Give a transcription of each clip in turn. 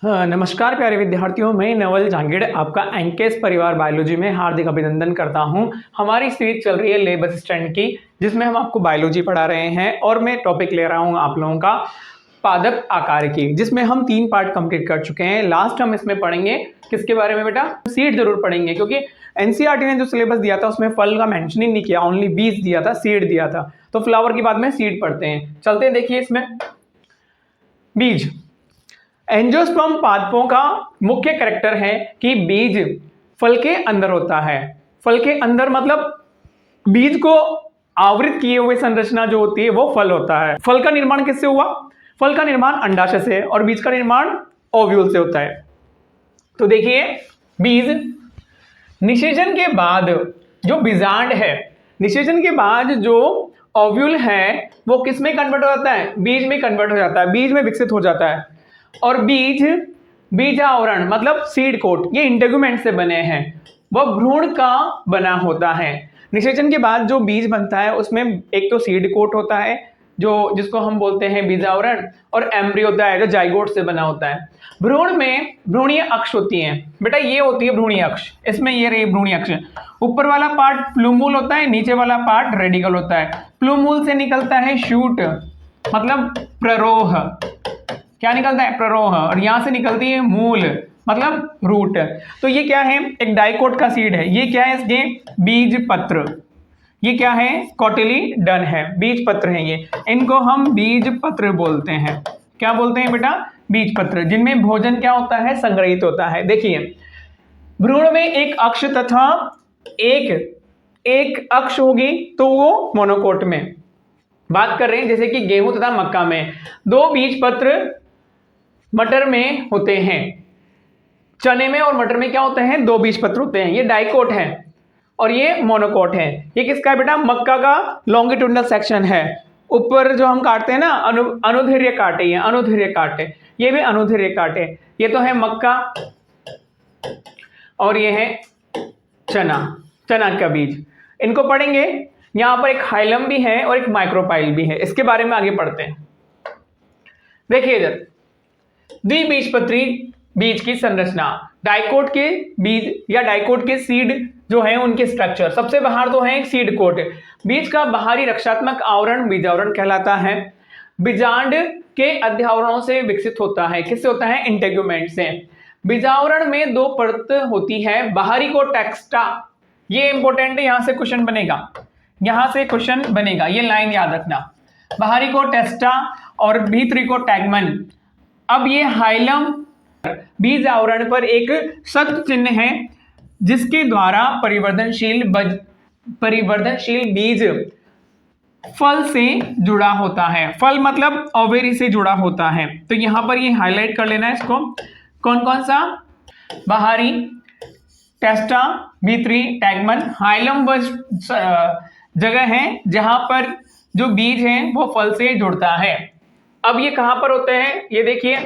हाँ, नमस्कार प्यारे विद्यार्थियों, मैं नवल जांगीड़ आपका एंकेस परिवार बायोलॉजी में हार्दिक अभिनंदन करता हूं। हमारी सीरीज चल रही है लेब असिस्टेंट की, जिसमें हम आपको बायोलॉजी पढ़ा रहे हैं और मैं टॉपिक ले रहा हूं आप लोगों का पादप आकार की, जिसमें हम 3 पार्ट कंप्लीट कर चुके हैं। लास्ट हम इसमें पढ़ेंगे किसके बारे में बेटा? सीड जरूर पढ़ेंगे, क्योंकि एनसीईआरटी ने जो सिलेबस दिया था उसमें फल का मेंशन ही नहीं किया, ओनली बीज दिया था, सीड दिया था। तो फ्लावर के बाद में सीड पढ़ते हैं। चलते हैं, देखिए इसमें बीज। एंजियोस्पर्म पादपों का मुख्य कैरेक्टर है कि बीज फल के अंदर होता है। फल के अंदर मतलब बीज को आवृत किए हुए संरचना जो होती है वो फल होता है। फल का निर्माण किससे हुआ? फल का निर्माण अंडाशय से और बीज का निर्माण ओव्यूल से होता है। तो देखिए, बीज निषेचन के बाद जो बीजांड है, निषेचन के बाद जो ओव्यूल है वो किस में कन्वर्ट हो जाता है? बीज में कन्वर्ट हो जाता है, बीज में विकसित हो जाता है। और बीजावरण मतलब सीड कोट, ये इंटेगुमेंट से बने हैं, वह भ्रूण का बना होता है। निषेचन के बाद जो बीज बनता है उसमें एक तो सीड कोट होता है जो जिसको हम बोलते हैं बीजावरण, और एम्ब्रियो होता है जो जाइगोट से बना होता है। भ्रूण में भ्रूणीय अक्ष होती है बेटा, ये होती है भ्रूणीय अक्ष। इसमें ये रही भ्रूणीय अक्ष। ऊपर वाला पार्ट प्लूमूल होता है, नीचे वाला पार्ट रेडिकल होता है। प्लूमूल से निकलता है शूट मतलब प्ररोह, क्या निकलता है? प्ररोह। और यहां से निकलती है मूल मतलब रूट। तो ये क्या है? एक डाइकोट का सीड है। ये क्या है? इसके बीज पत्र। ये क्या है? कोटिलीडन है, बीज पत्र है ये। इनको हम बीज पत्र बोलते हैं। क्या बोलते हैं बेटा? बीज पत्र, जिनमें भोजन क्या होता है? संग्रहित होता है। देखिए, भ्रूण में एक अक्ष तथा एक अक्ष होगी तो वो मोनोकोट में बात कर रहे हैं, जैसे कि गेहूं तथा मक्का में 2 बीज पत्र मटर में होते हैं। चने में और मटर में क्या होते हैं? 2 बीज पत्र होते हैं। ये डाइकोट है और ये मोनोकोट है। ये किसका है बेटा? मक्का का लॉन्गिट्यूडनल सेक्शन है। ऊपर जो हम काटते हैं ना, अनुदैर्घ्य काटे, ये अनुदैर्घ्य काटे, ये भी अनुदैर्घ्य काटे। ये तो है मक्का और ये है चना, चना का बीज। इनको पढ़ेंगे। यहां पर एक हाइलम भी है और एक माइक्रोपाइल भी है, इसके बारे में आगे पढ़ते हैं। देखिए इधर द्विबीजपत्री बीज की संरचना, डाइकोट के बीज या डाइकोट के सीड जो है उनके स्ट्रक्चर। सबसे बाहर तो है सीड कोट। बीज का बाहरी रक्षात्मक आवरण बीजावरण कहलाता है। बीजांड के अध्यावरणों से विकसित होता है। किससे होता है? इंटेगुमेंट से। बीजावरण में 2 परत होती है। बाहरी को टेक्स्टा, ये इंपॉर्टेंट है, यहां से क्वेश्चन बनेगा, यहां से क्वेश्चन बनेगा, ये लाइन याद रखना। बाहरी को टेस्टा और भीतरी को टैगमन। अब ये हाइलम बीज आवरण पर एक सख्त चिन्ह है जिसके द्वारा परिवर्तनशील बीज फल से जुड़ा होता है। फल मतलब ओवेरी से जुड़ा होता है। तो यहां पर ये हाईलाइट कर लेना है इसको। कौन कौन सा? बाहरी टेस्टा, भीतरी टैगमन। हाइलम वह जगह है जहां पर जो बीज है वो फल से जुड़ता है। अब ये कहां पर होते हैं? ये देखिए,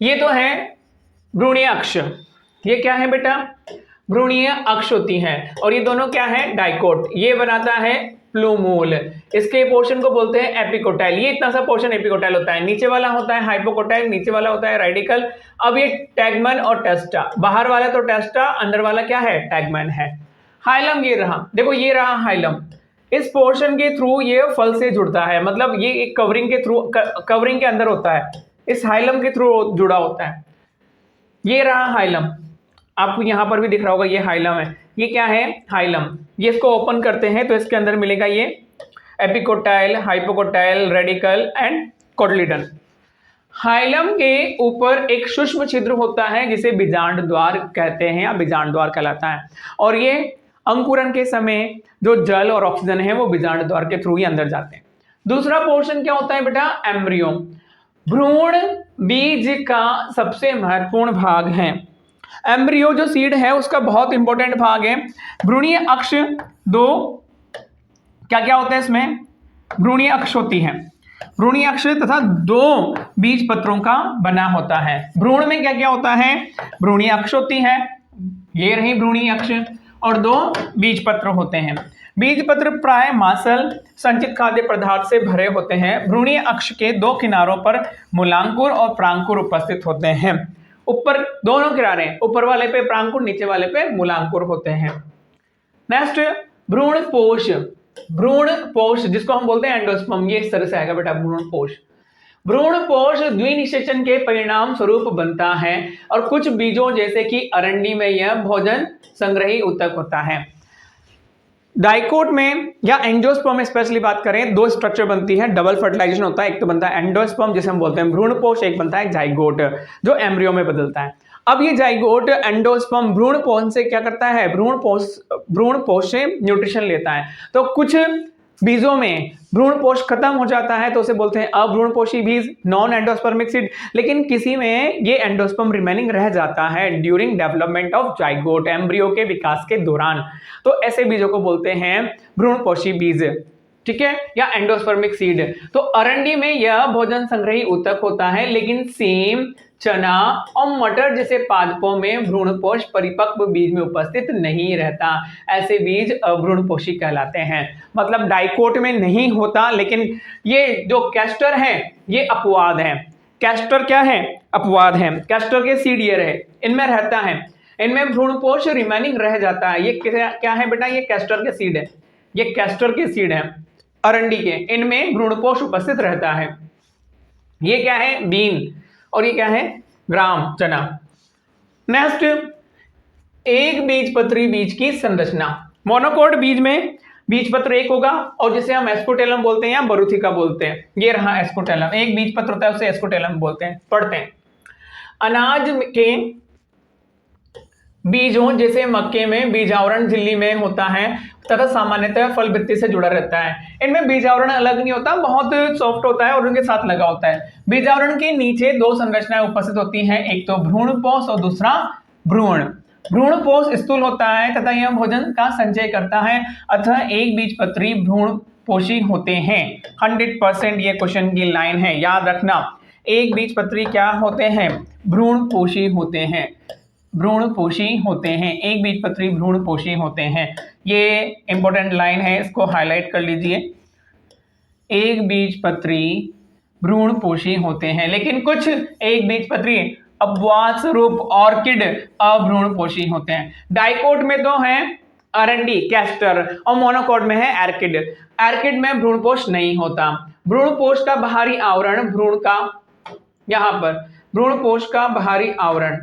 ये तो है भ्रूणीय अक्ष। ये क्या है बेटा? भ्रूणीय अक्ष होती है। और ये दोनों क्या है? डाइकोट। ये बनाता है प्लूमूल। इसके पोर्शन को बोलते हैं एपिकोटाइल। ये इतना सा पोर्शन एपिकोटाइल होता है। नीचे वाला होता है हाइपोकोटाइल, नीचे वाला होता है रेडिकल। अब ये टैगमन और टेस्टा, बाहर वाला तो टेस्टा, अंदर वाला क्या है? टैगमन है। हाइलम ये रहा, देखो ये रहा हाइलम। इस पोर्शन के थ्रू ये फल से जुड़ता है, मतलब ये एक कवरिंग के थ्रू, कवरिंग के अंदर होता है, इस हाइलम के थ्रू जुड़ा होता है। ये रहा हाइलम, आपको यहां पर भी दिख रहा होगा, ये हाइलम है। ये क्या है? हाइलम। ये इसको ओपन करते हैं तो इसके अंदर मिलेगा ये epicotyl, hypocotyl, radicle and cotyledon. Hilum के ऊपर एक सूक्ष्म छिद्र होता है जिसे बीजांड द्वार कहते हैं या बीजांड द्वार कहलाता है। और ये अंकुरण के समय जो जल और ऑक्सीजन है वो बीजांड द्वार के थ्रू ही अंदर जाते हैं। दूसरा पोर्शन क्या होता है बेटा? एम्ब्रियो। भ्रूण बीज का सबसे महत्वपूर्ण भाग है। एम्ब्रियो जो सीड है उसका बहुत इंपॉर्टेंट भाग है। भ्रूणीय अक्ष 2 क्या क्या होता है इसमें? भ्रूणीय अक्ष होती है। भ्रूणीय अक्ष तथा 2 बीज पत्रों का बना होता है। भ्रूण में क्या क्या होता है? भ्रूणीय अक्ष होती है, ये रही भ्रूणीय अक्ष, और 2 बीज पत्र होते हैं। बीज पत्र प्राय मांसल संचित खाद्य पदार्थ से भरे होते हैं। भ्रूणीय अक्ष के दो किनारों पर मूलांकुर और प्रांकुर उपस्थित होते हैं। ऊपर दोनों किनारे, ऊपर वाले पे प्रांकुर, नीचे वाले पे मूलांकुर होते हैं। नेक्स्ट, भ्रूणपोष। भ्रूणपोष जिसको हम बोलते हैं एंडोस्पर्म, ये इस तरह से आएगा बेटा भ्रूणपोष। भ्रूणपोष द्विनिषेचन के परिणाम स्वरूप बनता है और कुछ बीजों जैसे कि अरंडी में यह भोजन संग्रही ऊतक होता है। डाइकोट में या एंजियोस्पर्म में स्पेशली बात करें, दो स्ट्रक्चर बनती है, डबल फर्टिलाइजेशन होता है। एक तो बनता है एंडोस्पर्म जिसे हम बोलते हैं भ्रूणपोष, एक बनता है जाइगोट जो एम्ब्रियो में बदलता है। अब ये जाइगोट एंडोस्पर्म भ्रूणपोष से क्या करता है, भ्रूणपोष से न्यूट्रिशन लेता है। तो कुछ बीजों में भ्रूणपोष खत्म हो जाता है तो उसे बोलते हैं अभ्रूणपोषी बीज, नॉन एंडोस्पर्मिक सीड। लेकिन किसी में ये एंडोस्पर्म रिमेनिंग रह जाता है during development of zygote, embryo के विकास के दौरान, तो ऐसे बीजों को बोलते हैं भ्रूणपोषी बीज, ठीक है, या एंडोस्पर्मिक सीड। तो अरंडी में यह भोजन संग्रही ऊतक होता है, लेकिन सेम, चना और मटर जैसे पादपों में भ्रूणपोष परिपक्व बीज में उपस्थित नहीं रहता। ऐसे बीज अभ्रूणपोषी कहलाते हैं। मतलब डाइकोट में नहीं होता, लेकिन ये जो कैस्टर है ये अपवाद है। कैस्टर क्या है, अपवाद है। कैस्टर के सीड ये रहे, इनमें रहता है, इनमें भ्रूणपोष रिमेनिंग रह जाता है। ये क्या है बेटा, ये कैस्टर के सीड है, ये कैस्टर के सीड है अरंडी के, इनमें भ्रूणपोष उपस्थित रहता है। ये क्या है, बीन, और ये क्या है, ग्राम, चना। नेक्स्ट, एक बीजपत्री बीज की संरचना। मोनोकोट बीज में बीजपत्र एक होगा और जिसे हम एस्कोटेलम बोलते हैं या बरुथिका बोलते हैं। ये रहा एस्कोटेलम, एक बीजपत्र होता है उसे एस्कोटेलम बोलते हैं, पढ़ते हैं। अनाज के बीजों जैसे मक्के में बीजावरण झिल्ली में होता है तथा सामान्यतः फल वृत्ति से जुड़ा रहता है। इनमें बीजावरण अलग नहीं होता, बहुत सॉफ्ट होता है और उनके साथ लगा होता है। बीजावरण के नीचे दो संरचनाएं उपस्थित होती हैं, एक तो भ्रूणपोष और दूसरा भ्रूण। भ्रूणपोष स्थूल होता है तथा यह भोजन का संचय करता है, अतः एक बीजपत्री भ्रूणपोषी होते हैं। 100% ये क्वेश्चन की लाइन है, याद रखना। एक बीजपत्री क्या होते हैं, भ्रूणपोषी होते हैं, भ्रूणपोषी होते हैं, एक बीजपत्री भ्रूणपोषी होते हैं। ये इंपॉर्टेंट लाइन है, इसको हाईलाइट कर लीजिए। एक बीजपत्री भ्रूणपोषी होते हैं, लेकिन कुछ एक बीजपत्री अपवाद स्वरूप ऑर्किड अभ्रूणपोषी होते हैं। डाइकोट में तो है अरंडी, कैस्टर, और मोनोकोट में है एर्किड। एर्किड में भ्रूणपोष नहीं होता। भ्रूणपोष का बाहरी आवरण भ्रूण का, यहां पर भ्रूणपोष का बाहरी आवरण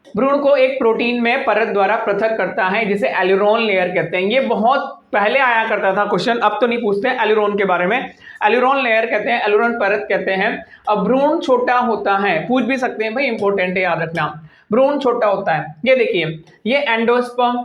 भ्रूण को एक प्रोटीन में परत द्वारा पृथक करता है जिसे एल्यूरोन लेयर कहते हैं। ये बहुत पहले आया करता था क्वेश्चन, अब तो नहीं पूछते एल्यूरोन के बारे में। एल्यूरोन लेयर कहते हैं, एल्यूरोन परत कहते हैं। अब भ्रूण छोटा होता है, पूछ भी सकते हैं भाई, इंपॉर्टेंट है याद रखना। भ्रूण छोटा होता है, ये देखिए ये एंडोस्पर्म,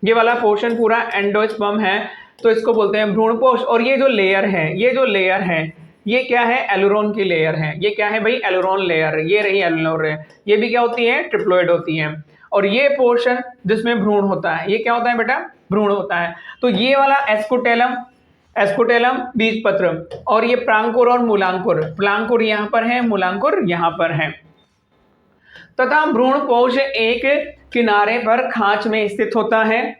ये वाला पोर्शन पूरा एंडोस्पर्म है तो इसको बोलते हैं भ्रूणपोष। और ये जो लेयर है, ये जो लेयर है ये क्या है, एल्यूरोन की लेयर है। ये क्या है भाई, एल्यूरोन लेयर, ये रही एल्यूरोन लेयर। ये भी क्या होती है, ट्रिप्लोइड होती है। और ये पोर्शन जिसमें भ्रूण होता है, ये क्या होता है बेटा, भ्रूण होता है। तो ये वाला एस्कोटेलम, एस्कोटेलम बीजपत्र, और ये प्रांकुर और मूलांकुर, प्रांकुर यहाँ पर है, मूलांकुर यहाँ पर है। तथा भ्रूणपोष एक किनारे पर खांच में स्थित होता है।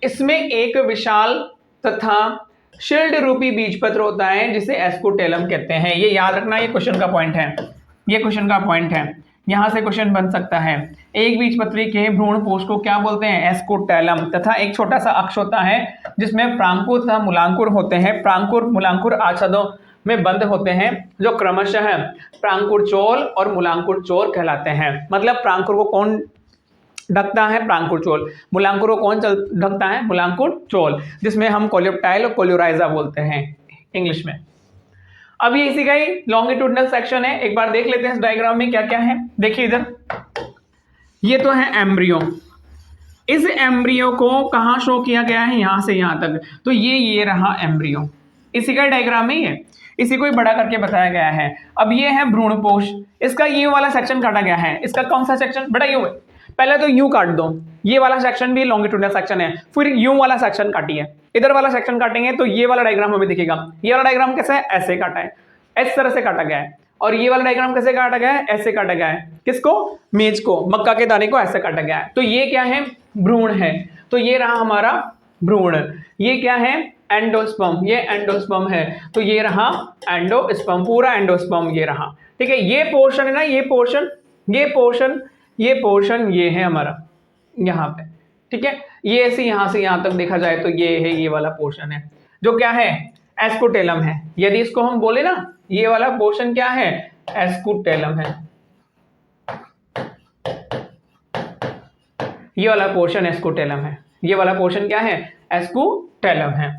इसमें एक विशाल तथा शील्ड रूपी बीजपत्र होता है जिसे एस्कोटेलम कहते हैं। ये याद रखना, ये क्वेश्चन का पॉइंट है, ये क्वेश्चन का पॉइंट है, यहां से क्वेश्चन बन सकता है। एक बीजपत्री के भ्रूणपोष को क्या बोलते हैं, एस्कोटेलम। तथा एक छोटा सा अक्ष होता है जिसमें प्रांकुर तथा मूलांकुर होते हैं। प्रांकुर मूलांकुर आच्छादों में बंद होते हैं जो क्रमशः प्रांकुर चोल और मूलांकुर चोर कहलाते हैं। मतलब प्रांकुर को कौन ढकता है, प्रांकुर चोल। मूलांकुर को कौन ढकता है, मूलांकुर चोल, जिसमें हम कोलियोप्टाइल और कोलियोराइजा बोलते हैं इंग्लिश में। अब ये इसी का ही लॉन्गिट्यूडनल सेक्शन है, एक बार देख लेते हैं इस डायग्राम में क्या क्या है। देखिए इधर, ये तो है एम्ब्रियो। इस एम्ब्रियो को कहाँ शो किया गया है, यहां से यहां तक। तो ये रहा एम्ब्रियो, इसी का डायग्राम ही है, इसी को ही बड़ा करके बताया गया है। अब ये है भ्रूणपोष, इसका ये वाला सेक्शन काटा गया है। इसका कौन सा सेक्शन बेटा, यूं है। पहले तो यूं काट दो, ये वाला सेक्शन भी लॉन्गिट्यूडनल सेक्शन है, फिर यूं वाला सेक्शन काटिए। इधर वाला सेक्शन काटेंगे तो ये वाला डायग्राम हमें दिखेगा। ये वाला डायग्राम कैसे है, ऐसे काटा है, इस तरह से काटा गया है। और ये वाला डायग्राम कैसे काटा गया है, ऐसे काटा गया है। किसको, मेज को, मक्का के दाने को ऐसे काटा गया है। तो ये क्या है, भ्रूण है। तो ये रहा हमारा भ्रूण। ये क्या है? एंडोस्पर्म। ये एंडोस्पर्म है, तो ये रहा एंडोस्पर्म, पूरा एंडोस्पर्म ये रहा। ठीक है, ये पोर्शन है ना, ये पोर्शन, ये पोर्शन, ये पोर्शन, ये है हमारा यहाँ पे। ठीक है, ये से यहाँ तक देखा जाए तो ये है, ये वाला पोर्शन है जो क्या है? एस्कोटेलम है। यदि इसको हम बोले ना, ये वाला पोर्शन क्या है? एस्कोटेलम है। ये वाला पोर्शन एस्कोटेलम है। ये वाला पोर्शन क्या है? एस्कोटेलम है।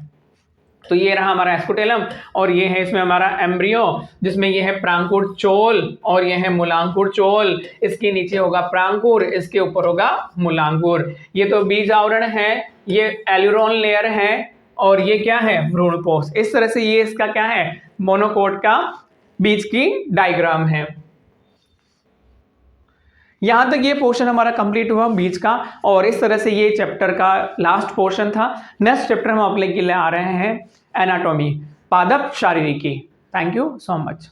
तो ये रहा हमारा एस्कोटेलम, और ये है इसमें हमारा एम्ब्रियो, जिसमें ये है प्रांकुर चोल और ये है मूलांकुर चोल। इसके नीचे होगा प्रांकुर, इसके ऊपर होगा मूलांकुर। ये तो बीज आवरण है, ये एल्यूरोन लेयर है, और ये क्या है? भ्रूणपोष। इस तरह से ये इसका क्या है? मोनोकोट का बीज की डायग्राम है। यहां तक ये पोर्शन हमारा कंप्लीट हुआ बीज का, और इस तरह से ये चैप्टर का लास्ट पोर्शन था। नेक्स्ट चैप्टर हम आप लोग के लिए आ रहे हैं एनाटॉमी, पादप शारीरिकी। Thank you so much.